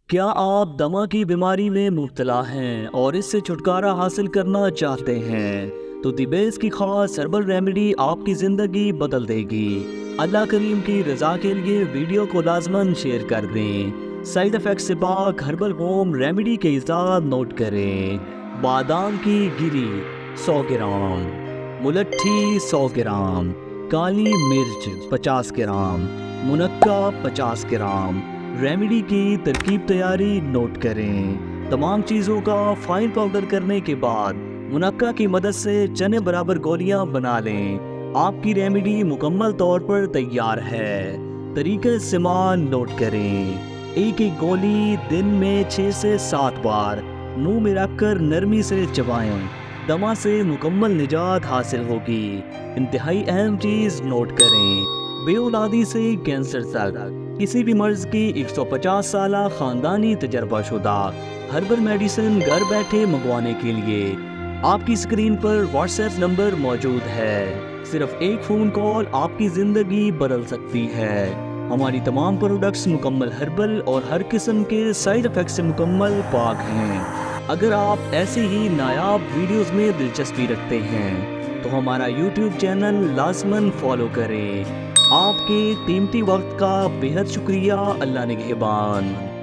کیا آپ دمہ کی بیماری میں مبتلا ہیں اور اس سے چھٹکارا حاصل کرنا چاہتے ہیں تو دی بیس کی خاص ہربل ریمیڈی آپ کی زندگی بدل دے گی۔ اللہ کریم کی رضا کے لیے ویڈیو کو لازماً شیئر کر دیں۔ سائیڈ افیکٹ سے پاک ہربل ہوم ریمیڈی کے اجزاء نوٹ کریں۔ بادام کی گری 100 گرام، ملٹھی 100 گرام، کالی مرچ 50 گرام، منقع 50 گرام۔ ریمیڈی کی ترکیب تیاری نوٹ کریں۔ تمام چیزوں کا فائن پاؤڈر کرنے کے بعد منقع کی مدد سے چنے برابر گولیاں بنا لیں۔ آپ کی ریمیڈی مکمل طور پر تیار ہے۔ طریقہ استعمال نوٹ کریں۔ ایک گولی دن میں 6 سے 7 بار منہ میں رکھ کر نرمی سے چبائیں۔ دمہ سے مکمل نجات حاصل ہوگی۔ انتہائی اہم چیز نوٹ کریں، بے اولادی سے کینسر تک کسی بھی مرض کی 150 سالہ خاندانی تجربہ شدہ ہربل میڈیسن گھر بیٹھے منگوانے کے لیے آپ کی اسکرین پر واٹس ایپ نمبر موجود ہے۔ صرف ایک فون کال آپ کی زندگی بدل سکتی ہے۔ ہماری تمام پروڈکٹس مکمل ہربل اور ہر قسم کے سائیڈ افیکٹ سے مکمل پاک ہیں۔ اگر آپ ایسے ہی نایاب ویڈیوز میں دلچسپی رکھتے ہیں تو ہمارا یوٹیوب چینل لازماً فالو کریں۔ آپ کے قیمتی وقت کا بے حد شکریہ۔ اللہ نگہبان۔